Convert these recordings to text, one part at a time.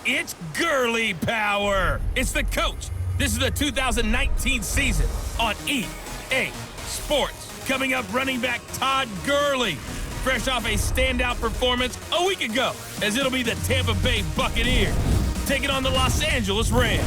It's girly power. It's the coach. This is the 2019 season on EA Sports. Coming up, running back Todd Gurley, fresh off a standout performance a week ago, as it'll be the Tampa Bay Buccaneers taking on the Los Angeles Rams.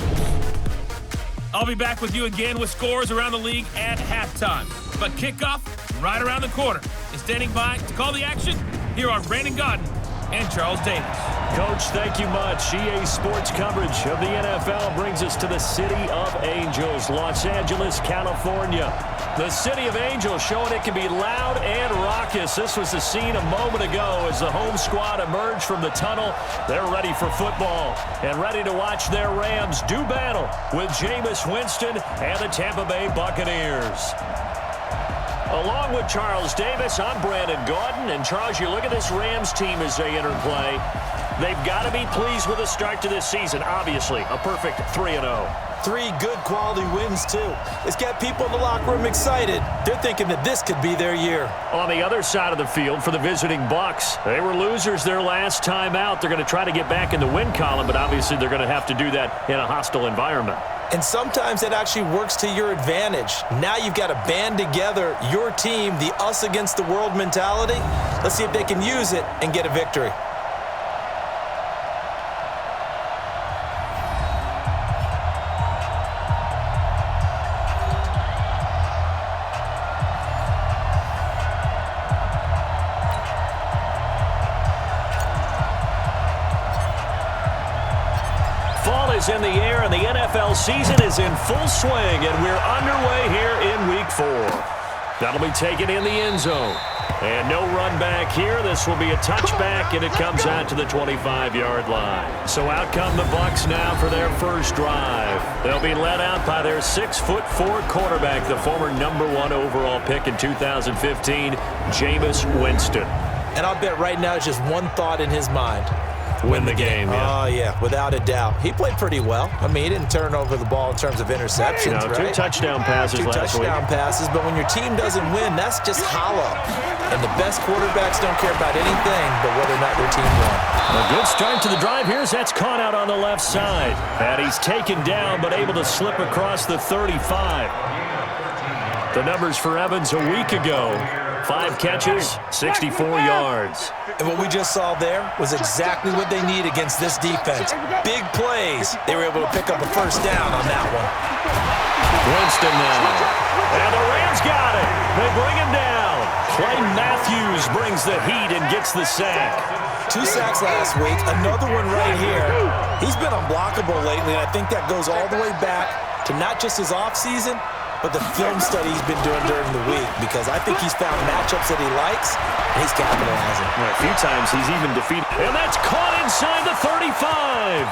I'll be back with you again with scores around the league at halftime. But kickoff right around the corner. And standing by to call the action, here are Brandon Gaudin and Charles Davis. Coach, thank you much. EA Sports coverage of the NFL brings us to the City of Angels, Los Angeles, California. The City of Angels showing it can be loud and raucous. This was the scene a moment ago as the home squad emerged from the tunnel. They're ready for football and ready to watch their Rams do battle with Jameis Winston and the Tampa Bay Buccaneers. Along with Charles Davis, I'm Brandon Gaudin. And Charles, you look at this Rams team as they enter play. They've got to be pleased with the start to this season. Obviously, a perfect 3-0. 3 good quality wins, too. It's got people in the locker room excited. They're thinking that this could be their year. On the other side of the field for the visiting Bucs, they were losers their last time out. They're going to try to get back in the win column, but obviously they're going to have to do that in a hostile environment. And sometimes that actually works to your advantage. Now you've got to band together your team, the us against the world mentality. Let's see if they can use it and get a victory. In the air, and the NFL season is in full swing, and we're underway here in Week 4. That'll be taken in the end zone. And no run back here. This will be a touchback, and it comes out to the 25-yard line. So out come the Bucs now for their first drive. They'll be led out by their 6'4" quarterback, the former #1 overall pick in 2015, Jameis Winston. And I'll bet right now it's just one thought in his mind. Win the game, yeah. Oh, yeah, without a doubt. He played pretty well. I mean, he didn't turn over the ball in terms of interceptions, right? 2 touchdown passes last week. 2 touchdown passes, but when your team doesn't win, that's just hollow. And the best quarterbacks don't care about anything but whether or not their team won. A good start to the drive here as that's caught out on the left side. And he's taken down but able to slip across the 35. The numbers for Evans a week ago. 5 catches, 64 yards. And what we just saw there was exactly what they need against this defense. Big plays. They were able to pick up a first down on that one. Winston now. And the Rams got it. They bring him down. Clay Matthews brings the heat and gets the sack. 2 sacks last week. Another one right here. He's been unblockable lately, and I think that goes all the way back to not just his offseason, but the film study he's been doing during the week, because I think he's found matchups that he likes, and he's capitalizing. Well, a few times he's even defeated. And that's caught inside the 35.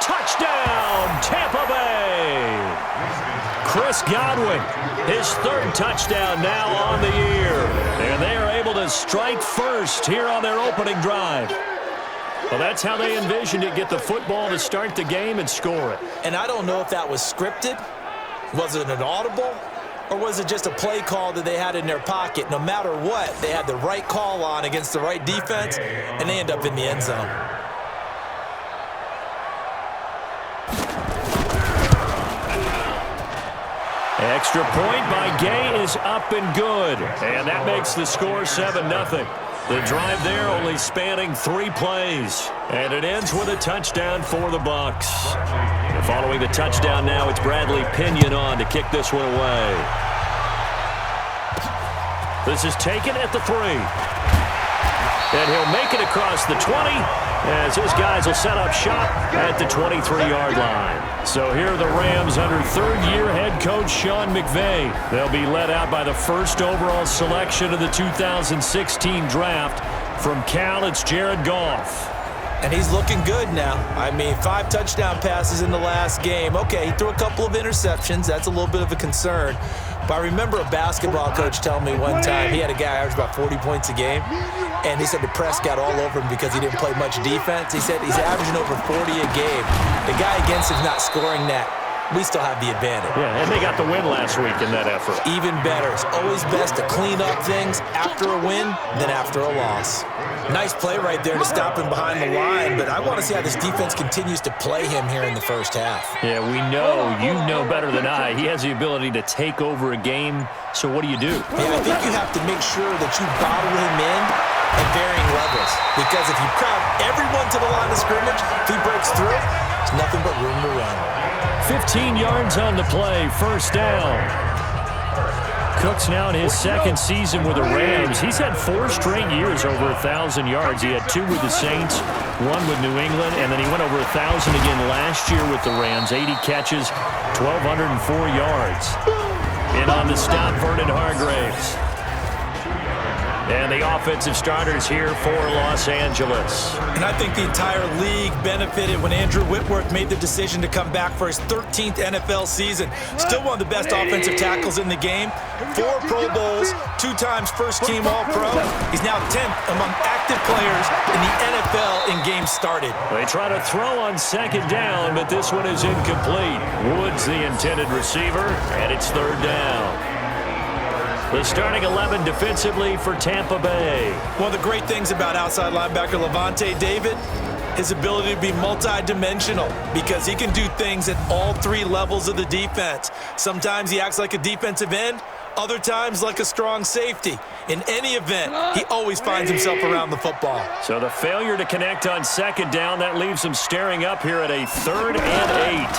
Touchdown, Tampa Bay. Chris Godwin, his 3rd touchdown now on the year. And they are able to strike first here on their opening drive. Well, that's how they envisioned it, get the football to start the game and score it. And I don't know if that was scripted. Was it an audible, or was it just a play call that they had in their pocket? No matter what, they had the right call on against the right defense, and they end up in the end zone. Extra point by Gay is up and good, and that makes the score 7-0. The drive there only spanning 3 plays, and it ends with a touchdown for the Bucs. And following the touchdown now, it's Bradley Pinion on to kick this one away. This is taken at the 3. And he'll make it across the 20 as his guys will set up shop at the 23-yard line. So here are the Rams under 3rd-year head coach Sean McVay. They'll be led out by the 1st overall selection of the 2016 draft. From Cal, it's Jared Goff. And he's looking good now. I mean, 5 touchdown passes in the last game. Okay, he threw a couple of interceptions. That's a little bit of a concern. But I remember a basketball coach telling me one time he had a guy average about 40 points a game. And he said the press got all over him because he didn't play much defense. He said he's averaging over 40 a game. The guy against him's not scoring that. we still have the advantage. Yeah, and they got the win last week in that effort. Even better. It's always best to clean up things after a win than after a loss. Nice play right there to stop him behind the line, but I want to see how this defense continues to play him here in the first half. Yeah, we know. You know better than I. He has the ability to take over a game, so what do you do? Yeah, I think you have to make sure that you bottle him in at varying levels, because if you crowd everyone to the line of scrimmage, if he breaks through, there's nothing but room to run. 15 yards on the play, first down. Cook's now in his second season with the Rams. He's had 4 straight years over 1,000 yards. He had 2 with the Saints, 1 with New England, and then he went over 1,000 again last year with the Rams. 80 catches, 1,204 yards. In on the stop, Vernon Hargraves. And the offensive starters here for Los Angeles. And I think the entire league benefited when Andrew Whitworth made the decision to come back for his 13th NFL season. Still one of the best offensive tackles in the game. 4 Pro Bowls, 2 times first-team All-Pro. He's now 10th among active players in the NFL in games started. They try to throw on second down, but this one is incomplete. Woods the intended receiver, and it's third down. The starting 11 defensively for Tampa Bay. One of the great things about outside linebacker Levante David, his ability to be multi-dimensional, because he can do things at all 3 levels of the defense. Sometimes he acts like a defensive end, other times like a strong safety. In any event, he always finds himself around the football. So the failure to connect on second down, that leaves him staring up here at a 3rd and 8.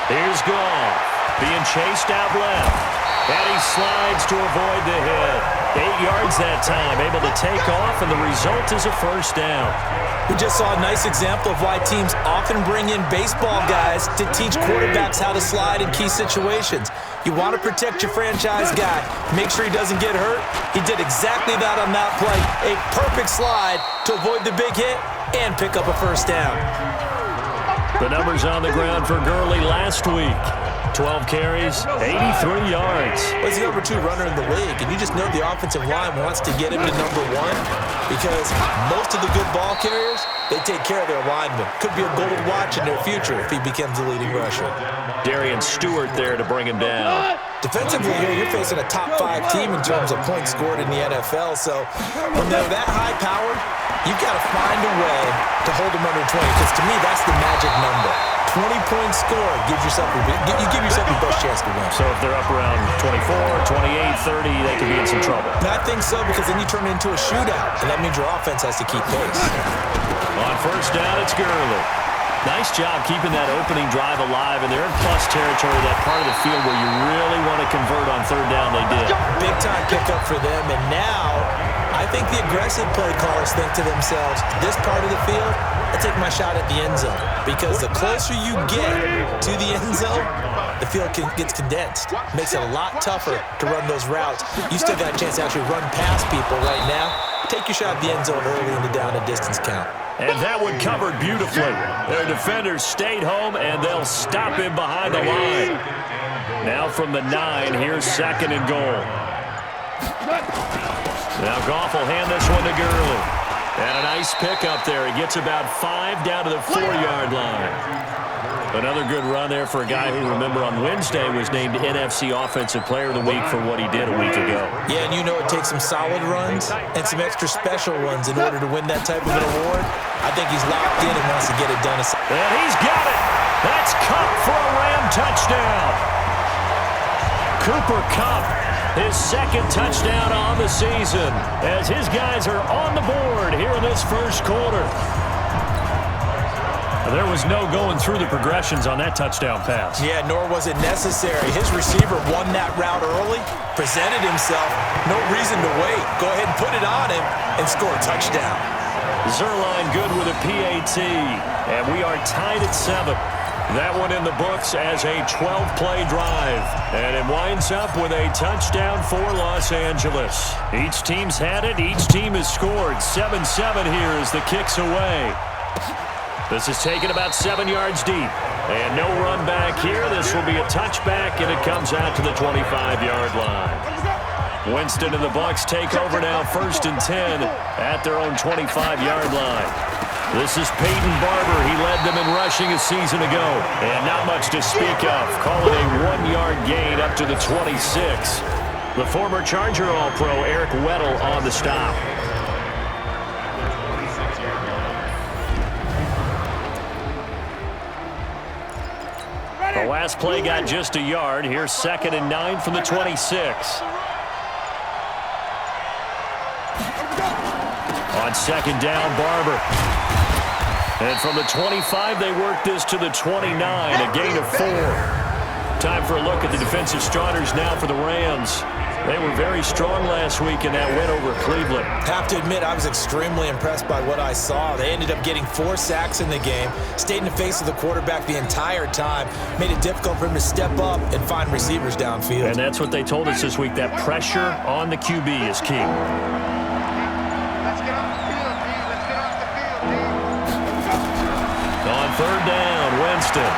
Here's Goff being chased out left. And he slides to avoid the hit. 8 yards that time, able to take off, and the result is a first down. We just saw a nice example of why teams often bring in baseball guys to teach quarterbacks how to slide in key situations. You want to protect your franchise guy. Make sure he doesn't get hurt. He did exactly that on that play. A perfect slide to avoid the big hit and pick up a first down. The numbers on the ground for Gurley last week. 12 carries, 83 yards. Well, he's the number 2 runner in the league, and you just know the offensive line wants to get him to number 1 because most of the good ball carriers, they take care of their linemen. Could be a gold watch in their future if he becomes the leading rusher. Darian Stewart there to bring him down. Defensively here, you're facing a top 5 team in terms of points scored in the NFL, so when they're that high-powered, you've got to find a way to hold them under 20, because to me, that's the magic number. 20-point score gives yourself you give yourself your best chance to win. So if they're up around 24, 28, 30, they could be in some trouble. And I think so, because then you turn it into a shootout, and that means your offense has to keep pace. On first down, it's Gurley. Nice job keeping that opening drive alive, and they're in plus territory, that part of the field where you really want to convert on third down. They did. Big-time pickup for them, and now I think the aggressive play callers think to themselves, this part of the field, I take my shot at the end zone, because the closer you get to the end zone, the field gets condensed. Makes it a lot tougher to run those routes. You still got a chance to actually run past people right now. Take your shot at the end zone early in the down and distance count. And that one covered beautifully. Their defenders stayed home, and they'll stop him behind the line. Now from the 9, here's 2nd and goal. Now Goff will hand this one to Gurley. And a nice pickup there. He gets about 5 down to the 4-yard line. Another good run there for a guy who, remember, on Wednesday was named NFC Offensive Player of the Week for what he did a week ago. Yeah, and you know it takes some solid runs and some extra special ones in order to win that type of an award. I think he's locked in and wants to get it done. And he's got it. That's Kupp for a Ram touchdown. Cooper Kupp, his 2nd touchdown on the season, as his guys are on the board here in this first quarter. There was no going through the progressions on that touchdown pass. Yeah, nor was it necessary. His receiver won that route early, presented himself, no reason to wait. Go ahead and put it on him and score a touchdown. Zerline good with a PAT, and we are tied at 7. That one in the books as a 12-play drive, and it winds up with a touchdown for Los Angeles. Each team's had it. Each team has scored. 7-7 here as the kick's away. This is taken about 7 yards deep. And no run back here. This will be a touchback, and it comes out to the 25-yard line. Winston and the Bucs take over now, 1st and 10 at their own 25-yard line. This is Peyton Barber. He led them in rushing a season ago. And not much to speak of. Call it a 1-yard gain up to the 26. The former Charger All-Pro Eric Weddle on the stop. The last play got just a yard. Here's 2nd and 9 from the 26. On 2nd down, Barber. And from the 25, they work this to the 29, a gain of 4. Time for a look at the defensive starters now for the Rams. They were very strong last week in that win over Cleveland. Have to admit, I was extremely impressed by what I saw. They ended up getting 4 sacks in the game, stayed in the face of the quarterback the entire time, made it difficult for him to step up and find receivers downfield. And that's what they told us this week, that pressure on the QB is key. On 3rd down, Winston.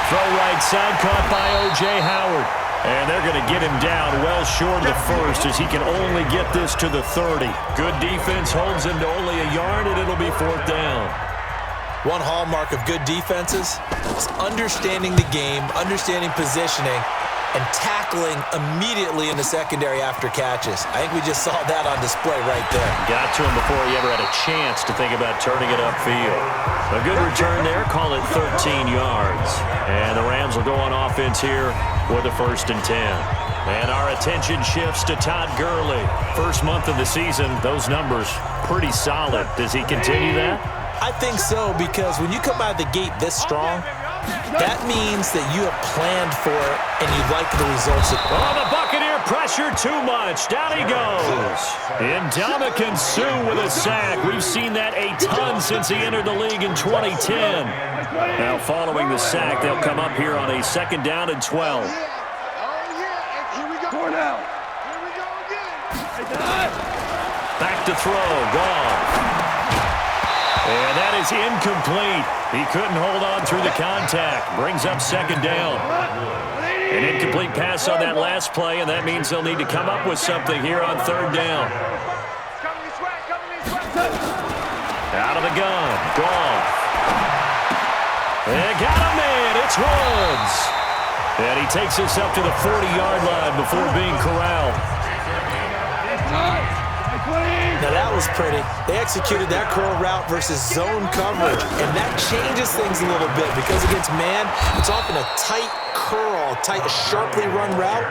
Throw right side, caught by O.J. Howard. And they're going to get him down well short of the first as he can only get this to the 30. Good defense holds him to only a yard, and it'll be 4th down. One hallmark of good defenses is understanding the game, understanding positioning, and tackling immediately in the secondary after catches. I think we just saw that on display right there. Got to him before he ever had a chance to think about turning it upfield. A good return there, call it 13 yards. And the Rams will go on offense here with a 1st and 10. And our attention shifts to Todd Gurley. First month of the season, those numbers pretty solid. Does he continue that? I think so, because when you come out of the gate this strong, that means that you have planned for it and you like the results. Oh, the Buccaneer pressure too much. Down he goes. Ndamukong Suh with a sack. We've seen that a ton since he entered the league in 2010. Now following the sack, they'll come up here on a 2nd down and 12. Back to throw. Gone. And that is incomplete. He couldn't hold on through the contact. Brings up 2nd down. An incomplete pass on that last play, and that means they'll need to come up with something here on 3rd down. Out of the gun. Gone. And got a man. It's Woods. And he takes us up to the 40-yard line before being corralled. Now that was pretty. They executed that curl route versus zone coverage, and that changes things a little bit because against man, it's often a tight curl, a sharply run route.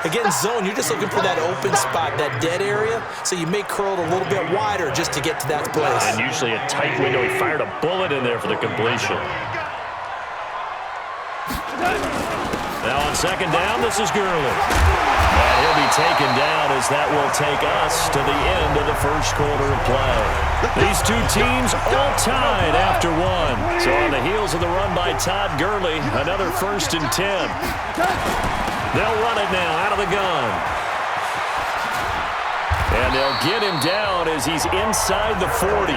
Against zone, you're just looking for that open spot, that dead area, so you may curl it a little bit wider just to get to that place. And usually a tight window. He fired a bullet in there for the completion. Now on 2nd down, this is Gurley. And he'll be taken down as that will take us to the end of the 1st quarter of play. These two teams all tied after 1. So on the heels of the run by Todd Gurley, another 1st and 10. They'll run it now out of the gun. And they'll get him down as he's inside the 40.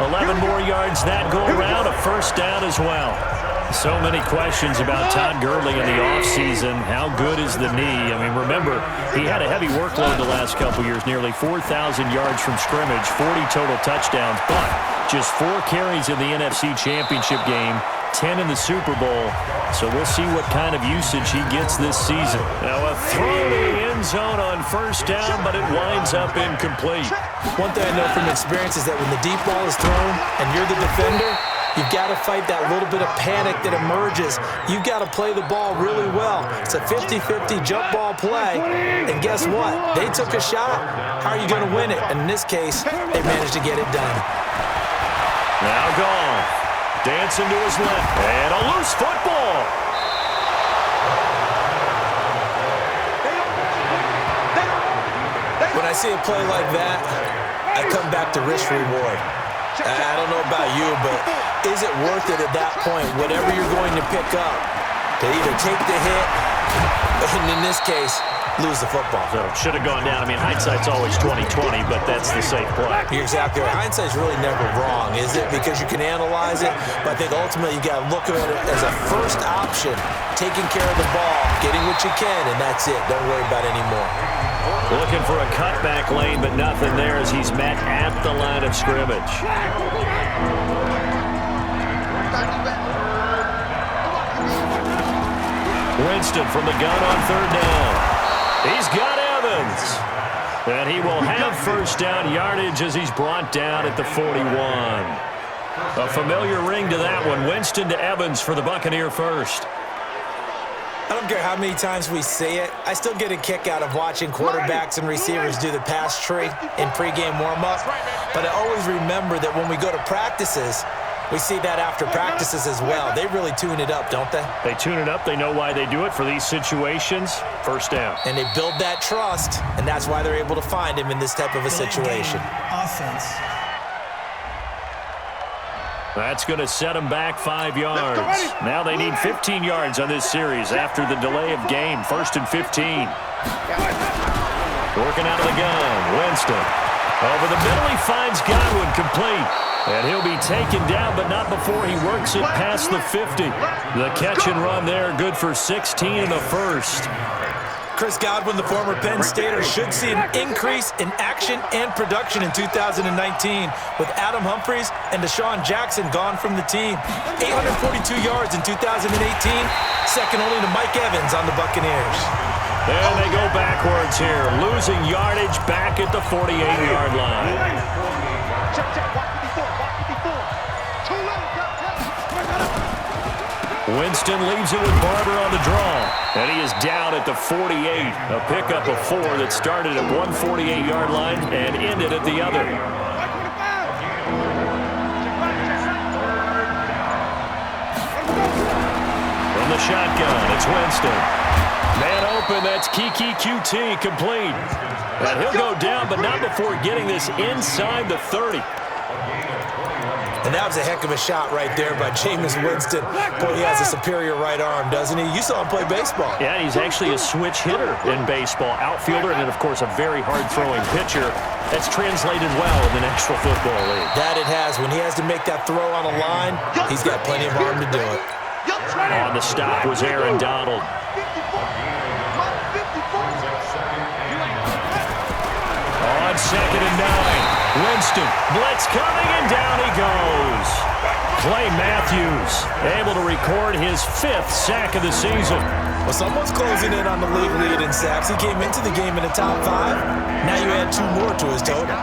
11 more yards that go around, a 1st down as well. So many questions about Todd Gurley in the offseason. How good is the knee? I mean, remember, he had a heavy workload the last couple years, nearly 4,000 yards from scrimmage, 40 total touchdowns, but just 4 carries in the NFC Championship game, 10 in the Super Bowl. So we'll see what kind of usage he gets this season. Now a throw to the end zone on 1st down, but it winds up incomplete. One thing I know from experience is that when the deep ball is thrown and you're the defender, you've got to fight that little bit of panic that emerges. You've got to play the ball really well. It's a 50-50 jump ball play. And guess what? They took a shot. How are you going to win it? And in this case, they managed to get it done. Now gone. Dancing to his left. And a loose football. When I see a play like that, I come back to risk reward. I don't know about you, but is it worth it at that point, whatever you're going to pick up, to either take the hit, and in this case, lose the football? So should have gone down. I mean, hindsight's always 20/20, but that's the safe play. You're exactly right. Hindsight's really never wrong, is it? Because you can analyze it, but I think ultimately you got to look at it as a first option, taking care of the ball, getting what you can, and that's it. Don't worry about any more. Looking for a cutback lane, but nothing there as he's met at the line of scrimmage. Winston from the gun on third down. He's got Evans. And he will have first down yardage as he's brought down at the 41. A familiar ring to that one. Winston to Evans for the Buccaneer first. I don't care how many times we see it. I still get a kick out of watching quarterbacks and receivers do the pass tree in pregame warm-up. But I always remember that when we go to practices, we see that after practices as well. They really tune it up, don't they? They tune it up. They know why they do it for these situations. First down. And they build that trust, and that's why they're able to find him in this type of a situation. Offense. That's going to set them back 5 yards. Now they need 15 yards on this series after the delay of game. First and 15. Working out of the gun. Winston. Over the middle, he finds Godwin complete. And he'll be taken down, but not before he works it past the 50. The catch and run there, good for 16 in the first. Chris Godwin, the former Penn Stater, should see an increase in action and production in 2019 with Adam Humphries and Deshaun Jackson gone from the team. 842 yards in 2018, second only to Mike Evans on the Buccaneers. And they go backwards here, losing yardage back at the 48-yard line. Winston leaves it with Barber on the draw. And he is down at the 48. A pickup of 4 that started at one 48-yard line and ended at the other. From the shotgun, it's Winston. Man open, that's Kiki QT complete. And he'll go down, but not before getting this inside the 30. And that was a heck of a shot right there by Jameis Winston. Boy, he has a superior right arm, doesn't he? You saw him play baseball. Yeah, he's actually a switch hitter in baseball. Outfielder and, of course, a very hard-throwing pitcher. That's translated well in the National Football League. That it has. When he has to make that throw on a line, he's got plenty of arm to do it. On the stop was Aaron Donald. On second and 9. Winston, blitz coming, and down he goes. Clay Matthews able to record his 5th sack of the season. Well, someone's closing in on the league lead in sacks. He came into the game in the top 5. Now you add 2 more to his total.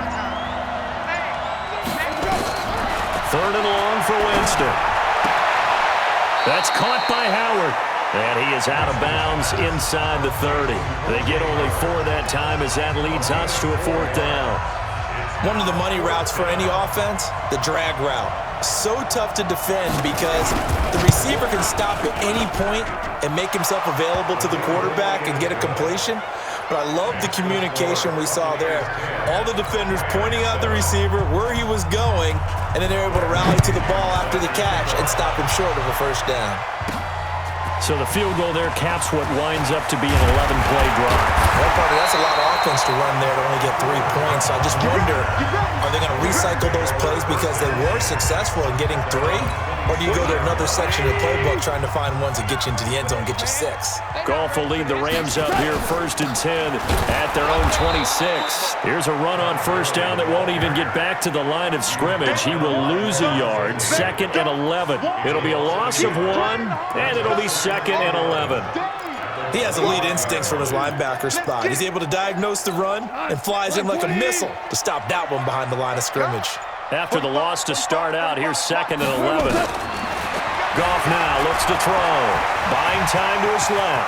Third and long for Winston. That's caught by Howard. And he is out of bounds inside the 30. They get only 4 that time as that leads us to a 4th down. One of the money routes for any offense, the drag route. So tough to defend because the receiver can stop at any point and make himself available to the quarterback and get a completion. But I love the communication we saw there. All the defenders pointing out the receiver, where he was going, and then they're able to rally to the ball after the catch and stop him short of a first down. So the field goal there caps what winds up to be an 11-play drive. Well, Parker, that's a lot of offense to run there to only get 3 points. So I just wonder, are they going to recycle those plays because they were successful in getting 3? Or do you go to another section of the playbook trying to find ones that get you into the end zone and get you 6? Goff will lead the Rams up here first and 10 at their own 26. Here's a run on first down that won't even get back to the line of scrimmage. He will lose a yard. Second and 11. It'll be a loss of 1, and it'll be second and 11. He has elite instincts from his linebacker spot. He's able to diagnose the run and flies in like a missile to stop that one behind the line of scrimmage. After the loss to start out, here's second and 11. Goff now looks to throw. Buying time to his left.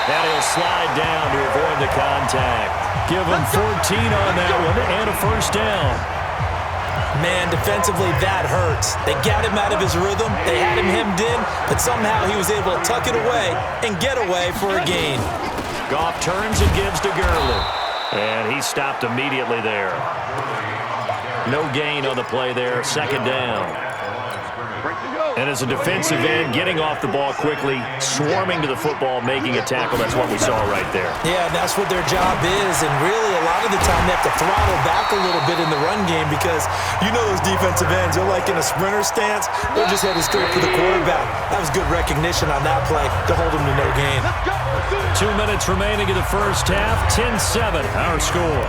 And he'll slide down to avoid the contact. Give him 14 on that one and a first down. Man, defensively, that hurts. They got him out of his rhythm. They had him hemmed in, but somehow he was able to tuck it away and get away for a gain. Goff turns and gives to Gurley. And he stopped immediately there. No gain on the play there. Second down. And as a defensive end, getting off the ball quickly, swarming to the football, making a tackle, that's what we saw right there. Yeah, and that's what their job is. And really, a lot of the time, they have to throttle back a little bit in the run game because you know those defensive ends, they're like in a sprinter stance. They're just headed straight for the quarterback. That was good recognition on that play to hold them to no gain. 2 minutes remaining in the first half, 10-7, our score.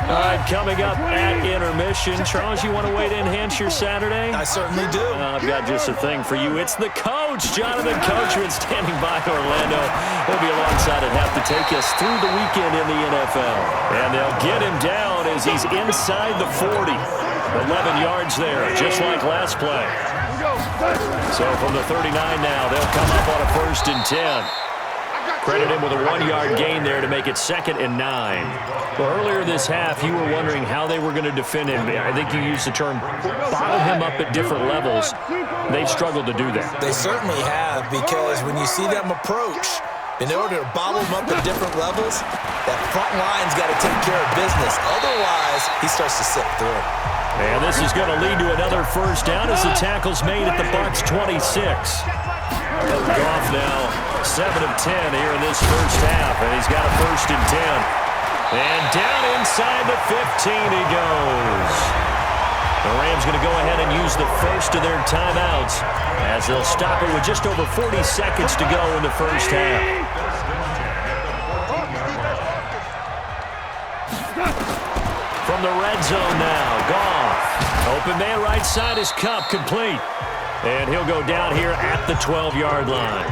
All right, coming up at intermission. Charles, you want to wait to enhance your Saturday? I certainly do. I've got just a thing for you. It's the coach, Jonathan Coachman, standing by Orlando. He'll be alongside and have to take us through the weekend in the NFL. And they'll get him down as he's inside the 40. 11 yards there, just like last play. So from the 39 now, they'll come up on a 1st and 10. Credit him with a 1-yard gain there to make it 2nd and 9. Well, earlier this half, you were wondering how they were going to defend him. I think you used the term bottle him up at different levels. They've struggled to do that. They certainly have, because when you see them approach, in order to bottle him up at different levels, that front line's got to take care of business. Otherwise, he starts to slip through. And this is going to lead to another 1st down as the tackle's made at the Bucs 26. Goff now 7 of 10 here in this first half, and he's got a 1st and 10. And down inside the 15 he goes. The Rams going to go ahead and use the first of their timeouts as they'll stop it with just over 40 seconds to go in the first half. From the red zone now, Goff. Open man right side is Kupp, complete. And he'll go down here at the 12-yard line.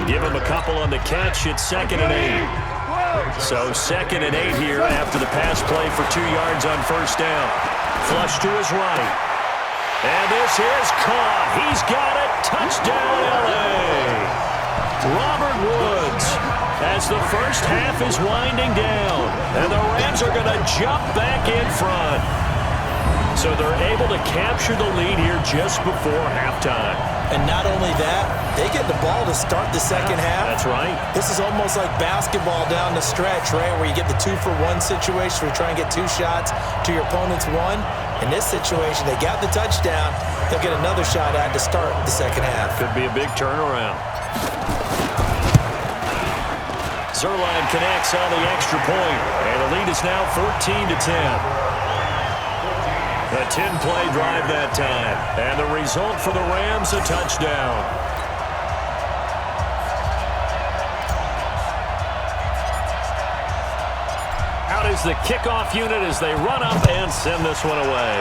Give him a couple on the catch. It's 2nd and 8. So 2nd and 8 here after the pass play for 2 yards on 1st down. Flush to his right. And this is caught. He's got it. Touchdown, L.A. Robert Woods, as the first half is winding down. And the Rams are going to jump back in front. So they're able to capture the lead here just before halftime. And not only that, they get the ball to start the second half. That's right. This is almost like basketball down the stretch, right, where you get the 2-for-1 situation where you try and get 2 shots to your opponent's 1. In this situation, they got the touchdown. They'll get another shot at to start the second half. Could be a big turnaround. Zerline connects on the extra point, and the lead is now 14-10. A 10-play drive that time. And the result for the Rams, a touchdown. Out is the kickoff unit as they run up and send this one away.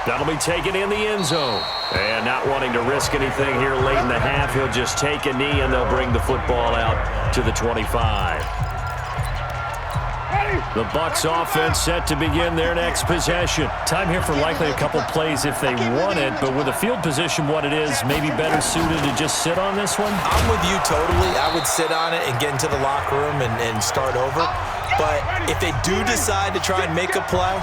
That'll be taken in the end zone. And not wanting to risk anything here late in the half, he'll just take a knee and they'll bring the football out to the 25. The Bucs offense set to begin their next possession. Time here for likely a couple plays if they want it, but with the field position what it is, maybe better suited to just sit on this one? I'm with you totally. I would sit on it and get into the locker room and start over. But if they do decide to try and make a play,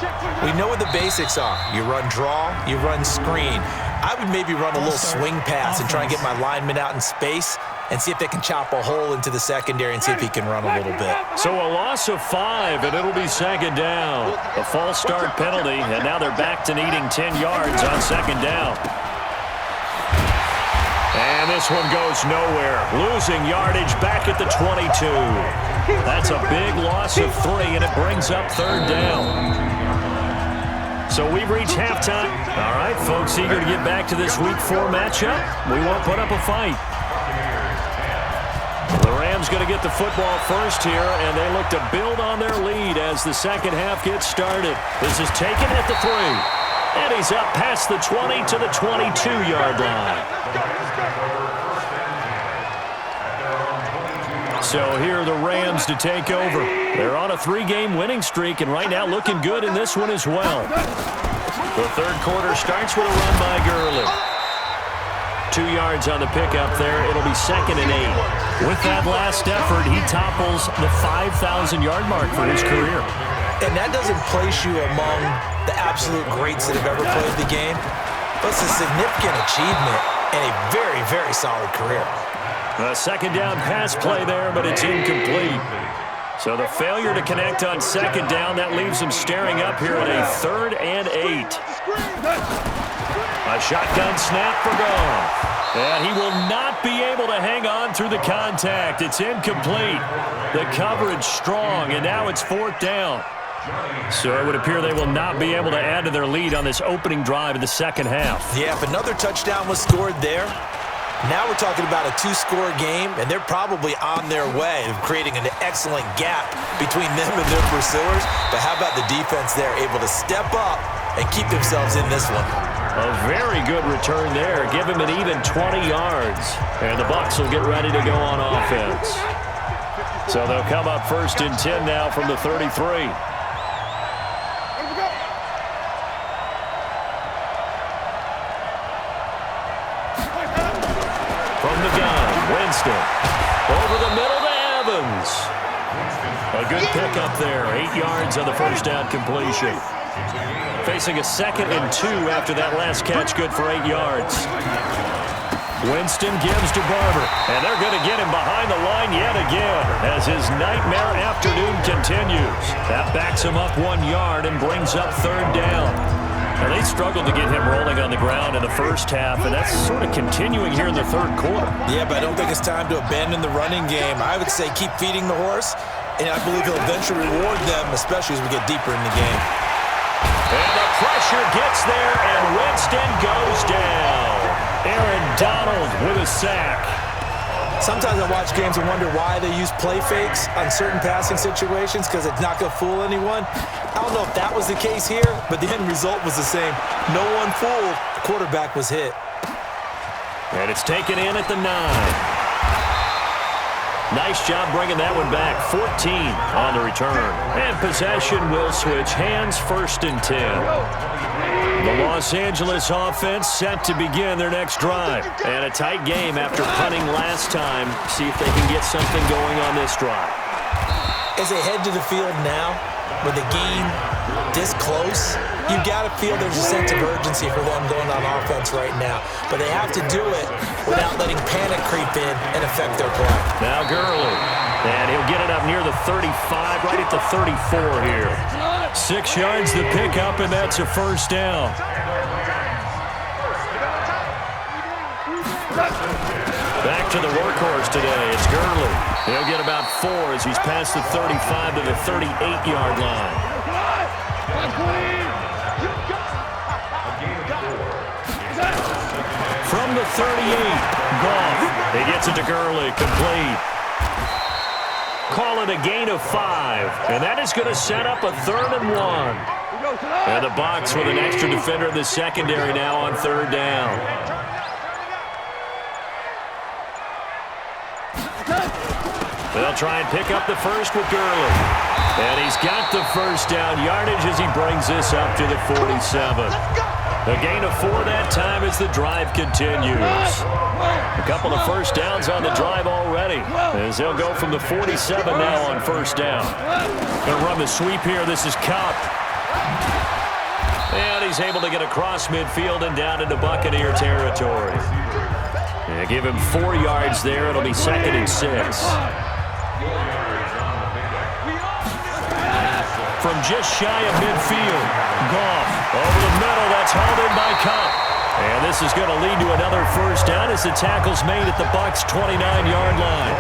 we know what the basics are. You run draw, you run screen. I would maybe run a little swing pass and try and get my lineman out in space and see if they can chop a hole into the secondary and see if he can run a little bit. So a loss of 5, and it'll be 2nd down. A false start penalty, and now they're back to needing 10 yards on 2nd down. And this one goes nowhere. Losing yardage back at the 22. That's a big loss of 3, and it brings up 3rd down. So we've reached halftime. All right, folks, eager to get back to this Week 4 matchup. We won't put up a fight. The Rams going to get the football first here, and they look to build on their lead as the second half gets started. This is taken at the 3. And he's up past the 20 to the 22-yard line. So here are the Rams to take over. They're on a 3-game winning streak, and right now looking good in this one as well. The third quarter starts with a run by Gurley. 2 yards on the pickup there. It'll be 2nd and 8. With that last effort, he topples the 5,000-yard mark for his career. And that doesn't place you among the absolute greats that have ever played the game, but it's a significant achievement and a very, very solid career. A 2nd down pass play there, but it's incomplete. So the failure to connect on 2nd down, that leaves him staring up here at a 3rd and 8. A shotgun snap for Goff. And he will not be able to hang on through the contact. It's incomplete. The coverage strong, and now it's 4th down. So it would appear they will not be able to add to their lead on this opening drive of the second half. Yeah, if another touchdown was scored there, now we're talking about a 2-score game, and they're probably on their way of creating an excellent gap between them and their pursuers. But how about the defense there, able to step up and keep themselves in this one? A very good return there. Give him an even 20 yards. And the Bucs will get ready to go on offense. So they'll come up 1st and 10 now from the 33. From the gun, Winston. Over the middle to Evans. A good pickup there. 8 yards on the first down completion. Facing a 2nd and 2 after that last catch, good for 8 yards. Winston gives to Barber, and they're going to get him behind the line yet again as his nightmare afternoon continues. That backs him up 1 yard and brings up 3rd down. Now, they struggled to get him rolling on the ground in the first half, and that's sort of continuing here in the 3rd quarter. Yeah, but I don't think it's time to abandon the running game. I would say keep feeding the horse, and I believe he'll eventually reward them, especially as we get deeper in the game. And the pressure gets there, and Winston goes down. Aaron Donald with a sack. Sometimes I watch games and wonder why they use play fakes on certain passing situations, because it's not going to fool anyone. I don't know if that was the case here, but the end result was the same. No one fooled. The quarterback was hit. And it's taken in at the 9. Nice job bringing that one back. 14 on the return. And possession will switch hands, 1st and 10. The Los Angeles offense set to begin their next drive. And a tight game after punting last time. See if they can get something going on this drive. As they head to the field now, with the game this close, you've got to feel there's a sense of urgency for them going on offense right now. But they have to do it without letting panic creep in and affect their play. Now Gurley. And he'll get it up near the 35, right at the 34 here. 6 yards to pick up, and that's a 1st down. Back to the workhorse today. It's Gurley. He'll get about 4 as he's past the 35 to the 38-yard line. From the 38, Goff. He gets it to Gurley, complete. Call it a gain of 5, and that is going to set up a 3rd and 1. And the Bucs with an extra defender in the secondary now on 3rd down. They'll try and pick up the first with Gurley. And he's got the 1st down yardage as he brings this up to the 47. A gain of 4 that time as the drive continues. A couple of 1st downs on the drive already as they'll go from the 47 now on 1st down. Going to run the sweep here. This is Cup. And he's able to get across midfield and down into Buccaneer territory. And give him 4 yards there. It'll be 2nd and 6. From just shy of midfield, Goff over the middle. That's hauled in by Cup. And this is going to lead to another 1st down as the tackle's made at the Bucs' 29-yard line.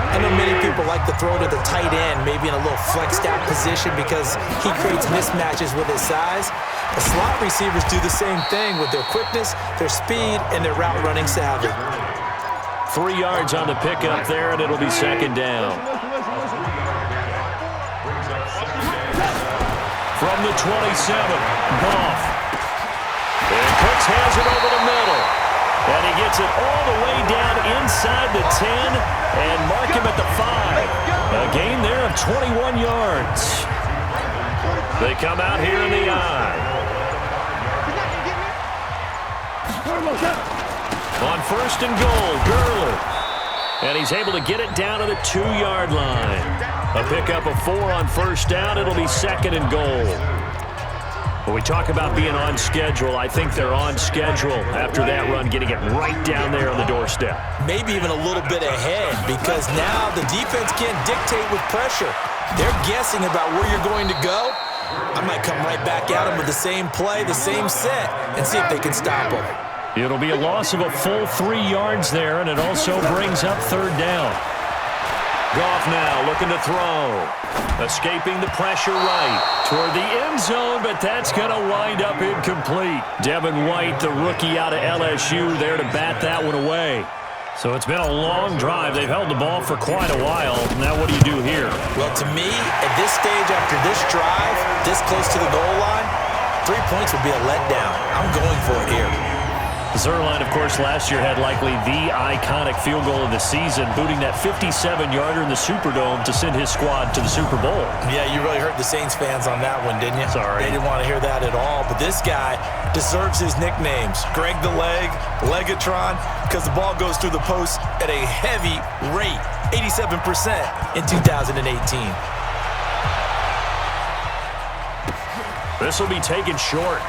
I know many people like to throw to the tight end, maybe in a little flexed out position because he creates mismatches with his size. The slot receivers do the same thing with their quickness, their speed, and their route running savvy. 3 yards on the pickup there, and it'll be 2nd down. From the 27, Goff. And Cooks has it over the middle. And he gets it all the way down inside the 10 and mark him at the 5. A gain there of 21 yards. They come out here in the eye. On 1st and goal, Gurley. And he's able to get it down to the 2-yard line. A pickup of 4 on 1st down. It'll be 2nd and goal. When we talk about being on schedule, I think they're on schedule after that run, getting it right down there on the doorstep. Maybe even a little bit ahead because now the defense can't dictate with pressure. They're guessing about where you're going to go, I might come right back at them with the same play, the same set, and see if they can stop them. It'll be a loss of a full 3 yards there, and it also brings up third down. Goff now looking to throw. Escaping the pressure right toward the end zone, but that's going to wind up incomplete. Devin White, the rookie out of LSU, there to bat that one away. So it's been a long drive. They've held the ball for quite a while. Now what do you do here? Well, to me, at this stage after this drive, this close to the goal line, 3 points would be a letdown. I'm going for it here. Zerline, of course, last year had likely the iconic field goal of the season, booting that 57-yarder in the Superdome to send his squad to the Super Bowl. Yeah, you really hurt the Saints fans on that one, didn't you? Sorry. They didn't want to hear that at all. But this guy deserves his nicknames. Greg the Leg, Legatron, because the ball goes through the post at a heavy rate, 87% in 2018. This will be taken short.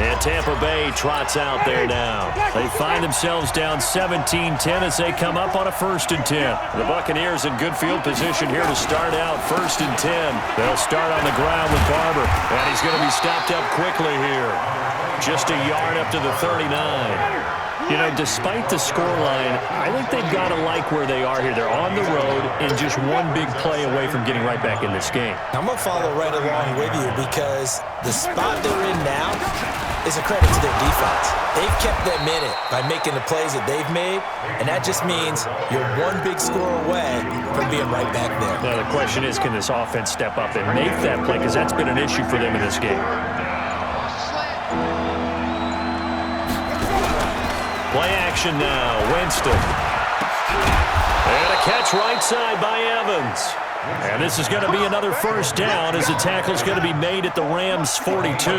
And Tampa Bay trots out there now. They find themselves down 17-10 as they come up on a 1st and 10. The Buccaneers in good field position here to start out 1st and 10. They'll start on the ground with Barber, and he's going to be stopped up quickly here. Just a yard up to the 39. You know, despite the scoreline, I think they've got to like where they are here. They're on the road and just one big play away from getting right back in this game. I'm going to follow right along with you because the spot they're in now is a credit to their defense. They've kept them in it by making the plays that they've made, and that just means you're one big score away from being right back there. Now, the question is, can this offense step up and make that play? Because that's been an issue for them in this game. Play action now, Winston. And a catch right side by Evans. And this is going to be another 1st down as the tackle's going to be made at the Rams' 42.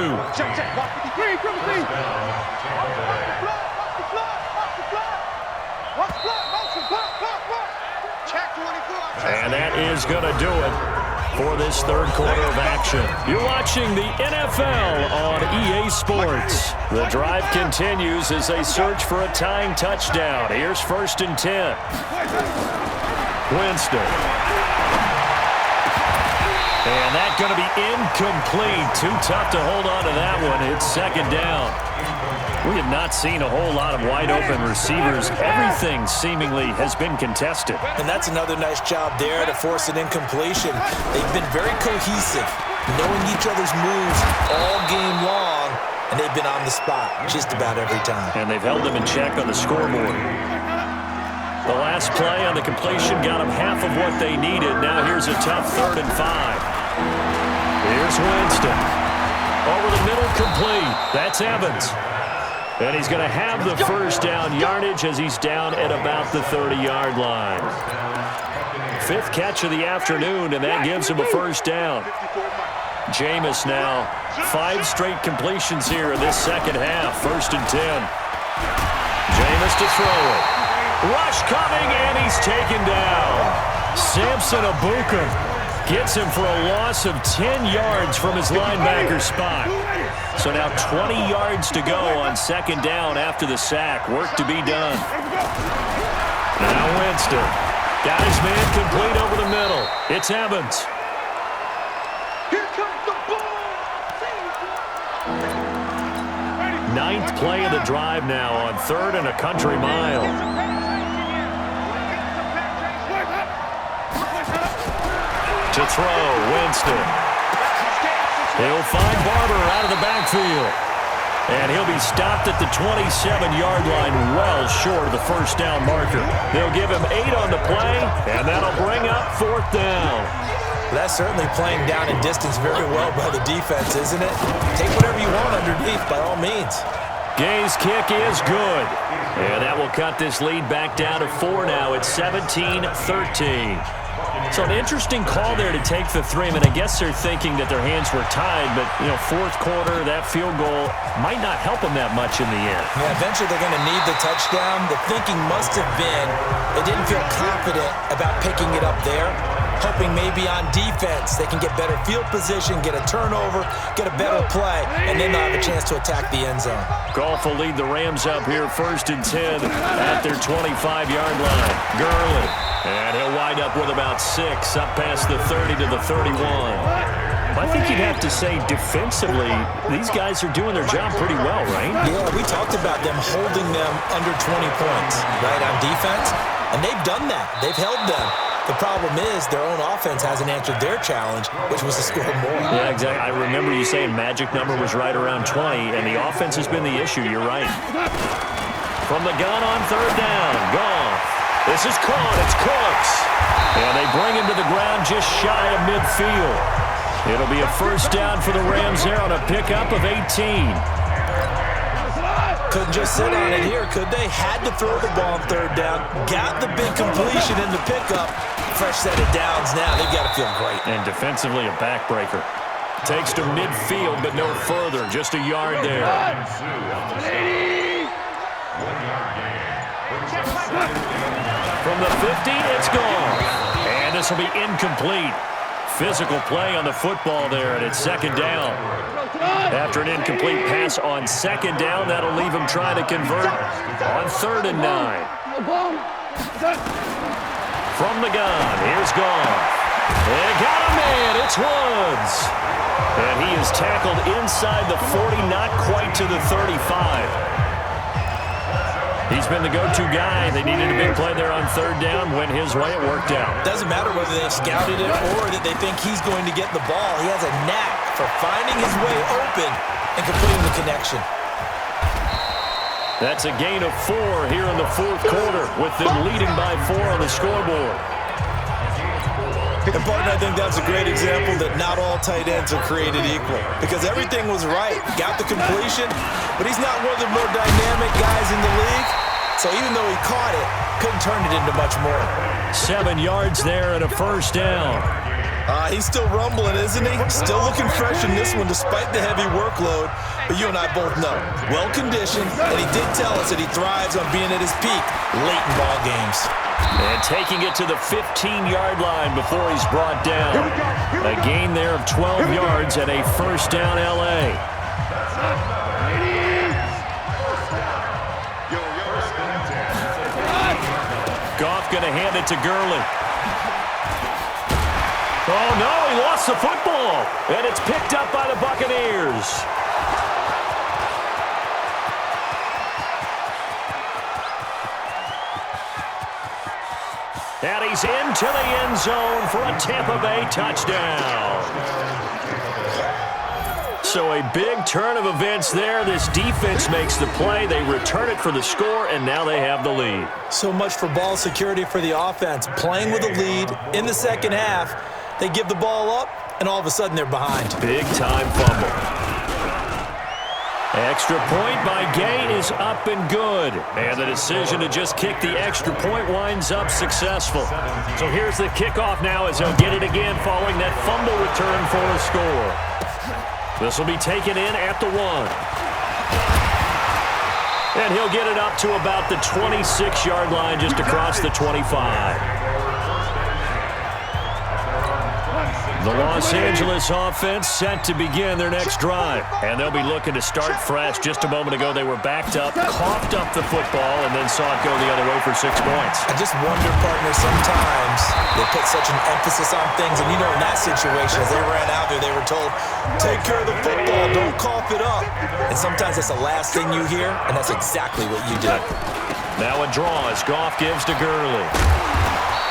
And that is going to do it for this 3rd quarter of action. You're watching the NFL on EA Sports. The drive continues as they search for a tying touchdown. Here's 1st and 10. Winston. And that's going to be incomplete. Too tough to hold on to that one. It's 2nd down. We have not seen a whole lot of wide-open receivers. Everything seemingly has been contested. And that's another nice job there to force an incompletion. They've been very cohesive, knowing each other's moves all game long, and they've been on the spot just about every time. And they've held them in check on the scoreboard. The last play on the completion got them half of what they needed. Now here's a tough 3rd and 5. Here's Winston. Over the middle, complete. That's Evans. And he's going to have the 1st down yardage as he's down at about the 30-yard line. 5th catch of the afternoon, and that gives him a 1st down. Jameis now, 5 straight completions here in this 2nd half. 1st and 10. Jameis to throw it. Rush coming, and he's taken down. Samson Abuka gets him for a loss of 10 yards from his linebacker spot. So now 20 yards to go on 2nd down after the sack. Work to be done. Now Winston got his man complete over the middle. It's Evans. Here comes the ball. 9th play of the drive now on 3rd and a country mile. To throw, Winston. He'll find Barber out of the backfield. And he'll be stopped at the 27-yard line, well short of the 1st down marker. They'll give him 8 on the play, and that'll bring up 4th down. That's certainly playing down in distance very well by the defense, isn't it? Take whatever you want underneath, by all means. Gay's kick is good. And that will cut this lead back down to 4 now. It's 17-13. So an interesting call there to take the 3. I mean, I guess they're thinking that their hands were tied, but, you know, 4th quarter, that field goal might not help them that much in the end. Yeah, eventually they're going to need the touchdown. The thinking must have been they didn't feel confident about picking it up there. hoping maybe on defense they can get better field position, get a turnover, get a better play, and then they'll have a chance to attack the end zone. Goff will lead the Rams up here 1st and 10 at their 25-yard line. Gurley, and he'll wind up with about 6 up past the 30 to the 31. I think you'd have to say defensively, these guys are doing their job pretty well, right? Yeah, we talked about them holding them under 20 points, right, on defense, and they've done that. They've held them. The problem is their own offense hasn't answered their challenge, which was to score more. Yeah, exactly. I remember you saying magic number was right around 20, and the offense has been the issue. You're right. From the gun on 3rd down, Goff. This is caught. It's Cooks. And they bring him to the ground just shy of midfield. It'll be a 1st down for the Rams there on a pickup of 18. Couldn't just sit on it here, could they? Had to throw the ball on 3rd down. Got the big completion in the pickup. Fresh set of downs now. They've got to feel great. And defensively, a backbreaker. Takes to midfield, but no further. Just a yard there. From the 50, it's gone. And this will be incomplete. Physical play on the football there, and it's 2nd down. After an incomplete pass on 2nd down, that'll leave him trying to convert on 3rd and 9. From the gun, here's Goff. They got a man, it's Woods. And he is tackled inside the 40, not quite to the 35. He's been the go-to guy. They needed a big play there on 3rd down. Went his way. It worked out. Doesn't matter whether they scouted it or that they think he's going to get the ball. He has a knack for finding his way open and completing the connection. That's a gain of 4 here in the 4th quarter with them leading by 4 on the scoreboard. And, partner, I think that's a great example that not all tight ends are created equal because everything was right. Got the completion, but he's not one of the more dynamic guys in the league. So even though he caught it, couldn't turn it into much more. 7 yards there and a 1st down. He's still rumbling, isn't he? Still looking fresh in this one despite the heavy workload. But you and I both know, well-conditioned, and he did tell us that he thrives on being at his peak late in ball games. And taking it to the 15-yard line before he's brought down. A gain there of 12 yards and a 1st down L.A. Goff going to hand it to Gurley. Oh, no, he lost the football. And it's picked up by the Buccaneers. And he's into the end zone for a Tampa Bay touchdown. So a big turn of events there. This defense makes the play. They return it for the score, and now they have the lead. So much for ball security for the offense. Playing with a lead in the 2nd half. They give the ball up, and all of a sudden they're behind. Big-time fumble. Extra point by Gay is up and good. And the decision to just kick the extra point winds up successful. So here's the kickoff now as they'll get it again following that fumble return for a score. This will be taken in at the 1. And he'll get it up to about the 26-yard line just across the 25. The Los Angeles offense set to begin their next drive. And they'll be looking to start fresh. Just a moment ago, they were backed up, coughed up the football, and then saw it go the other way for 6 points. I just wonder, partner, sometimes they put such an emphasis on things. And, you know, in that situation, as they ran out there, they were told, take care of the football, don't cough it up. And sometimes that's the last thing you hear, and that's exactly what you did. Now a draw as Goff gives to Gurley.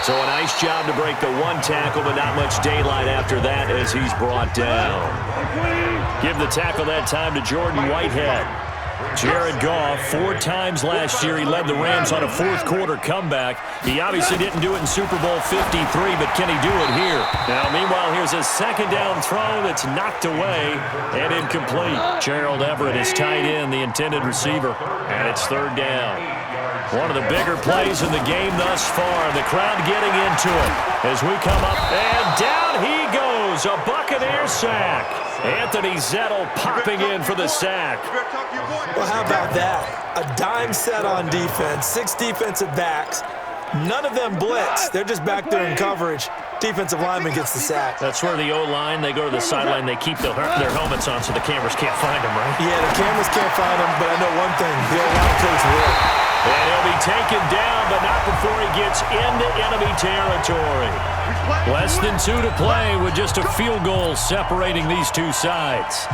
So a nice job to break the 1 tackle, but not much daylight after that as he's brought down. Give the tackle that time to Jordan Whitehead. Jared Goff, 4 times last year, he led the Rams on a 4th quarter comeback. He obviously didn't do it in Super Bowl 53, but can he do it here? Now, meanwhile, here's a 2nd down throw that's knocked away and incomplete. Gerald Everett is tied in, the intended receiver, and it's 3rd down. One of the bigger plays in the game thus far. The crowd getting into it as we come up, and down he goes. A Buccaneer sack. Anthony Zettel popping in for the sack. Well, how about that? A dime set on defense, 6 defensive backs. None of them blitz. They're just back there in coverage. Defensive lineman gets the sack. That's where the O-line, they go to the sideline, they keep their helmets on so the cameras can't find them, right? Yeah, the cameras can't find him, but I know one thing. The O-line coach will. And he'll be taken down, but not before he gets into enemy territory. Less than 2 to play with just a field goal separating these two sides.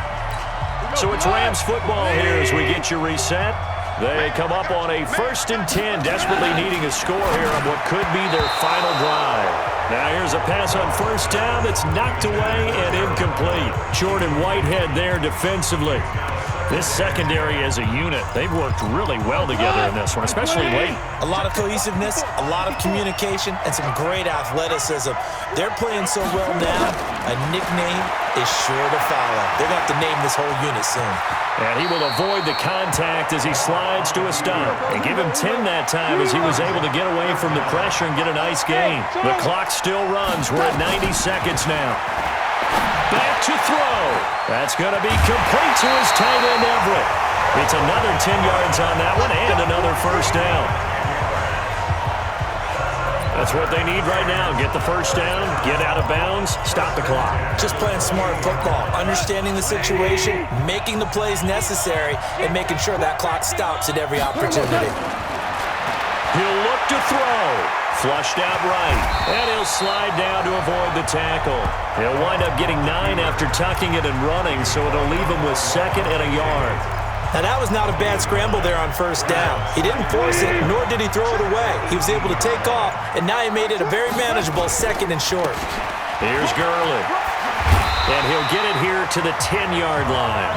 So it's Rams football here as we get you reset. They come up on a 1st and 10, desperately needing a score here on what could be their final drive. Now here's a pass on 1st down that's knocked away and incomplete. Short and Whitehead there defensively. This secondary as a unit, they've worked really well together in this one, especially late. A lot of cohesiveness, a lot of communication, and some great athleticism. They're playing so well now, a nickname is sure to follow. They're going to have to name this whole unit soon. And he will avoid the contact as he slides to a stop. And give him 10 that time as he was able to get away from the pressure and get a nice gain. The clock still runs. We're at 90 seconds now. Back to throw. That's going to be complete to his tight end, Everett. It's another 10 yards on that one and another 1st down. That's what they need right now. Get the 1st down, get out of bounds, stop the clock. Just playing smart football, understanding the situation, making the plays necessary, and making sure that clock stops at every opportunity. He'll look to throw. Flushed out right. And he'll slide down to avoid the tackle. He'll wind up getting 9 after tucking it and running, so it'll leave him with 2nd and a yard. Now, that was not a bad scramble there on 1st down. He didn't force it, nor did he throw it away. He was able to take off, and now he made it a very manageable 2nd and short. Here's Gurley. And he'll get it here to the 10-yard line.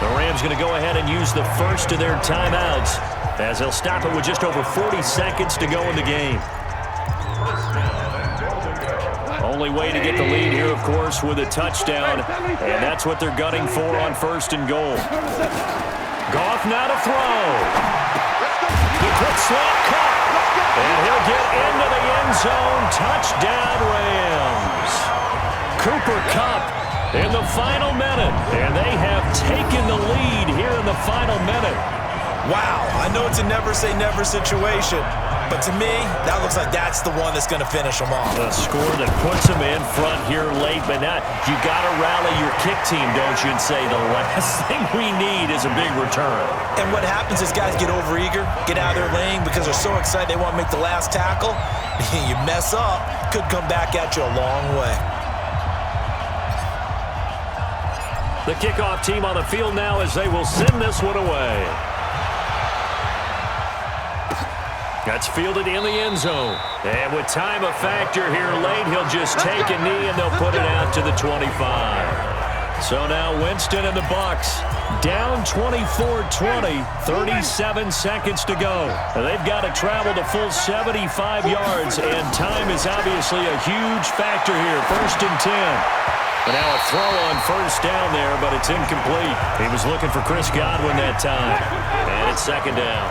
The Rams going to go ahead and use the first of their timeouts as they'll stop it with just over 40 seconds to go in the game. Only way to get the lead here, of course, with a touchdown, and that's what they're gunning for on 1st and goal. Goff now to throw. The quick slant cut, and he'll get into the end zone. Touchdown, Rams. Cooper Kupp in the final minute, and they have taken the lead here in the final minute. Wow, I know it's a never-say-never situation, but to me, that looks like that's the one that's going to finish them off. A score that puts them in front here late, but not. You got to rally your kick team, don't you, and say the last thing we need is a big return. And what happens is guys get overeager, get out of their lane because they're so excited they want to make the last tackle. You mess up, could come back at you a long way. The kickoff team on the field now as they will send this one away. That's fielded in the end zone. And with time a factor here late, he'll just take a knee and they'll put it out to the 25. So now Winston and the Bucs down 24-20, 37 seconds to go. And they've got to travel the full 75 yards, and time is obviously a huge factor here. 1st and 10. But now a throw on 1st down there, but it's incomplete. He was looking for Chris Godwin that time. And it's 2nd down.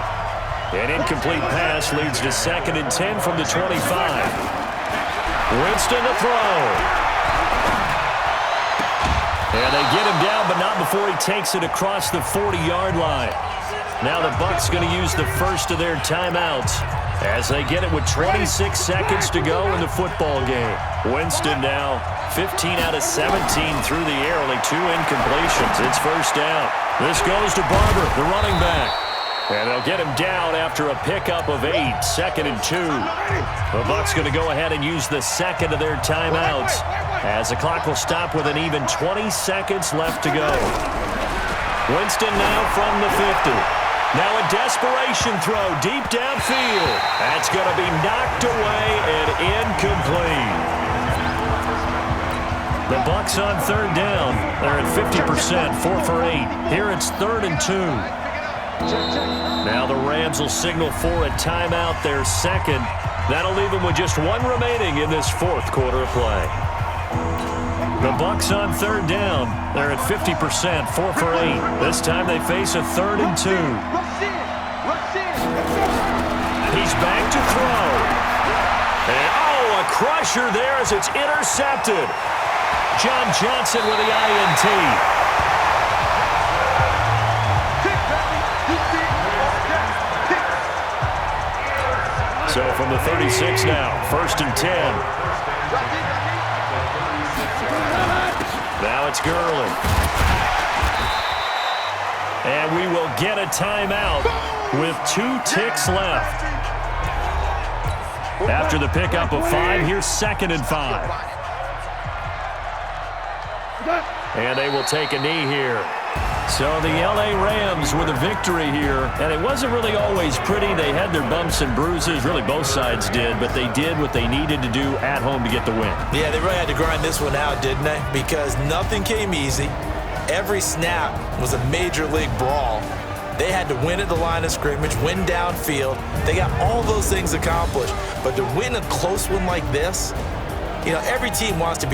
An incomplete pass leads to 2nd and 10 from the 25. Winston to throw. And they get him down, but not before he takes it across the 40-yard line. Now the Bucs going to use the first of their timeouts as they get it with 26 seconds to go in the football game. Winston now 15 out of 17 through the air, only 2 incompletions. It's 1st down. This goes to Barber, the running back. And they'll get him down after a pickup of 8, 2nd and 2. The Bucs going to go ahead and use the 2nd of their timeouts as the clock will stop with an even 20 seconds left to go. Winston now from the 50. Now a desperation throw deep downfield. That's going to be knocked away and incomplete. The Bucs on 3rd down. They're at 50%, 4 for 8. Here it's 3rd and 2. Now the Rams will signal for a timeout, their 2nd. That'll leave them with just 1 remaining in this 4th quarter of play. The Bucs on 3rd down. They're at 50%, 4 for 8. This time they face a 3rd and 2. He's back to throw. And a crusher there as it's intercepted. John Johnson with the INT. So from the 36 now, 1st and 10. Gurley. And we will get a timeout with 2 ticks left. After the pickup of 5, here's 2nd and 5. And they will take a knee here. So the L.A. Rams with a victory here. And it wasn't really always pretty. They had their bumps and bruises. Really, both sides did. But they did what they needed to do at home to get the win. Yeah, they really had to grind this one out, didn't they? Because nothing came easy. Every snap was a major league brawl. They had to win at the line of scrimmage, win downfield. They got all those things accomplished. But to win a close one like this, you know, every team wants to be